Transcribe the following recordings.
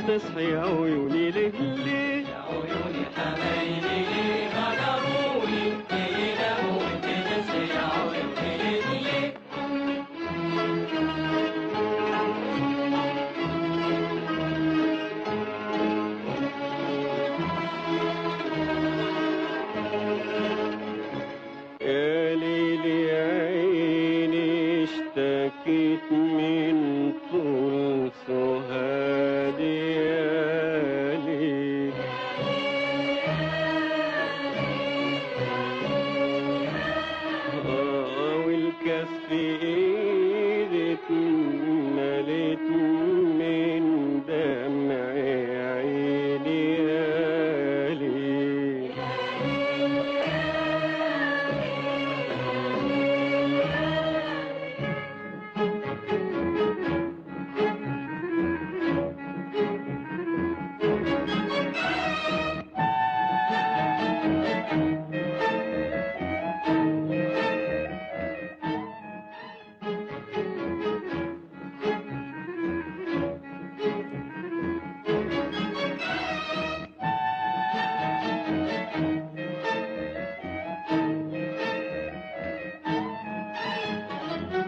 بتصحي عيوني ليه ليه؟ يا عيوني حبايبي ليه غدروني ليلة وانت تصحي يا عيوني ليه؟ يا ليل يا عيني اشتكيت من طول سهادي يا ليل والكاس في ايدي اتملت من دمع عيني يا ليل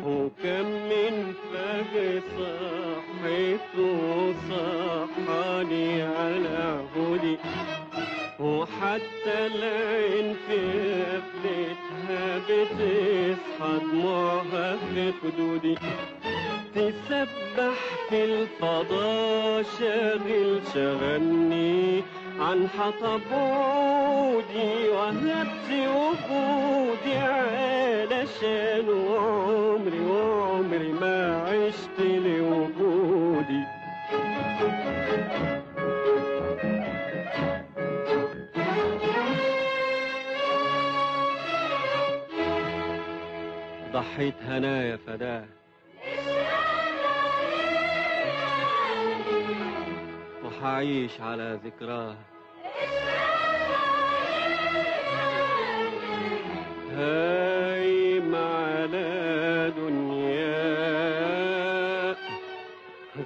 وكم من فجر صحيت وصحاني على هدي وحتى العين في قفلتها بتصحى دموعها في خدودي تسبح في الفضاء شغلني عن حطب عودي وهبت وجودي علشان وعمري ما عشت لوجودي ضحيت هنايا فداه وحعيش على ذكراه هايم على دنيا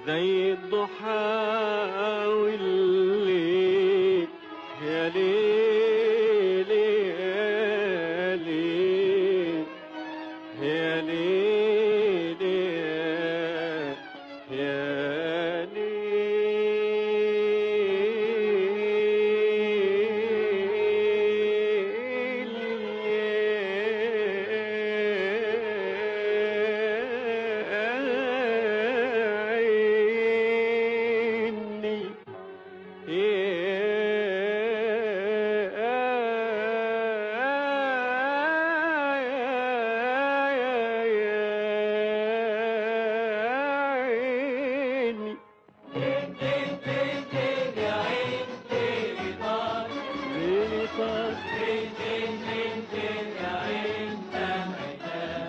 زي الضحى والليل يا ليل يا ليل يا ليل يا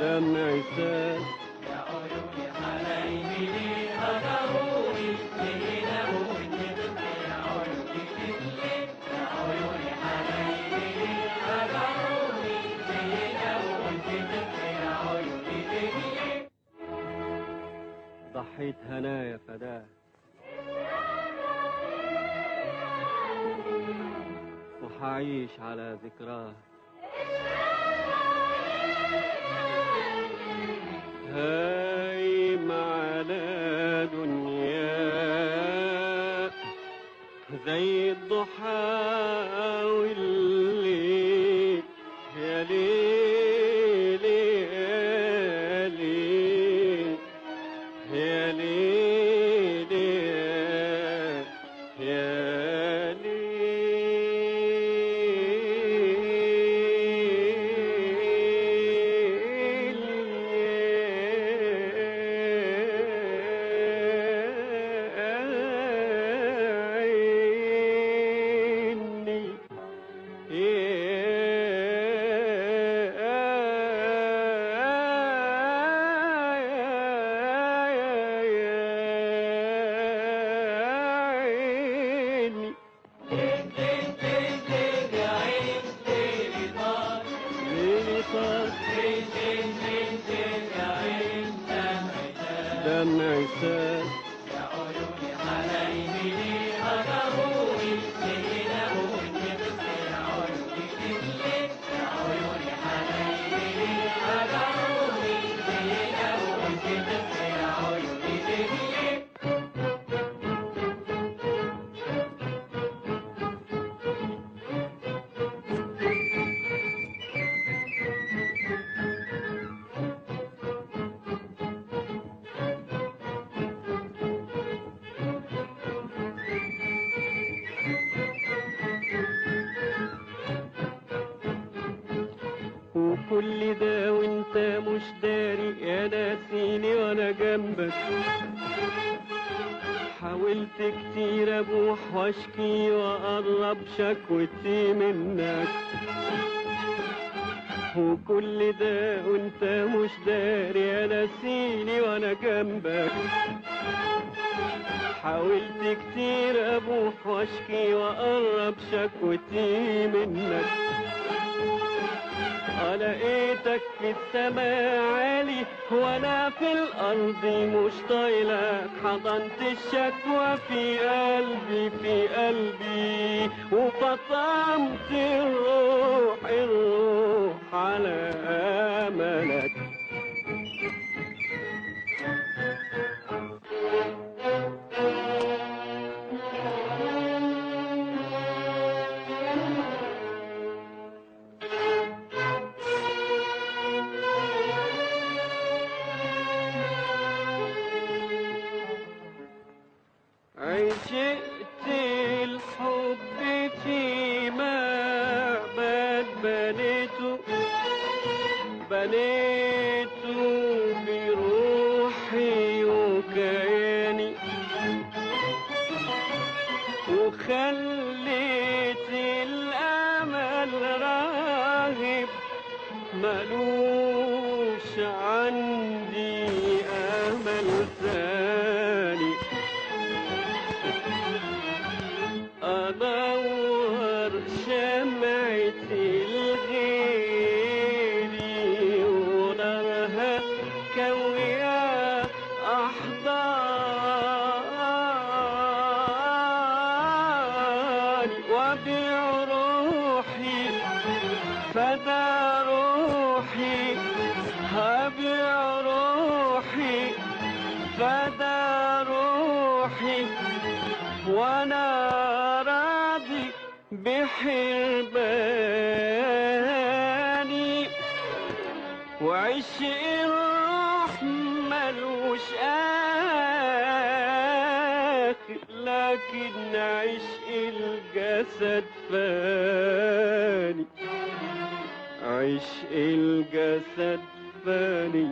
دمعي سال يا عيوني حبايبي ليه غدروني ليلة وانت تصحي يا عيوني ليه؟ يا عيوني حبايبي ليه غدروني ليلة وانت تصحي يا عيوني ليه؟ ضحيت هنايا فداه وحعيش على ذكراه هايم على دنيا زي الضحى والليل يا ليل يا ليل يا ليل يا دمعي سال يا عيوني حبايبي ليه هجروني ليه يناموا وانت تصحي يا عيوني ليه يا عيوني حبايبي ليه هجروني ليه يناموا وانت تصحي يا عيوني ليه وكل ده وانت مش داري يا ناسيني وانا جنبك. حاولت كتير ابوح واشكي واقرب شكوتي منك. وكل ده وانت مش داري يا ناسيني وانا جنبك. حاولت كتير ابوح واشكي واقرب شكوتي منك. لقيتك في السماء عالي وانا في الارض مش طايلك. حضنت الشكوى في قلبي في قلبي وفطمت الروح على املك. عشقت الحب في معبد بنيته بروحي وكياني. وخليت الامل راهب ملوش عندي امل ثاني. أدور شمعة الغيري ونارها كوية أحضاني. وأبيع روحي فدا روحي. هبيع روحي فدا روحي وانا راضي بحرباني. وعشق الروح ملوش آخر لكن عشق الجسد فاني. عشق الجسد فاني.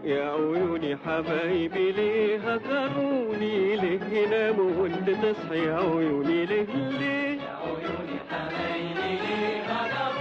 يا عيوني حبايبي ليه هجروني ليه يناموا وانت تصحي. يا عيوني ليه يا عيوني حبايبي ليه هجروني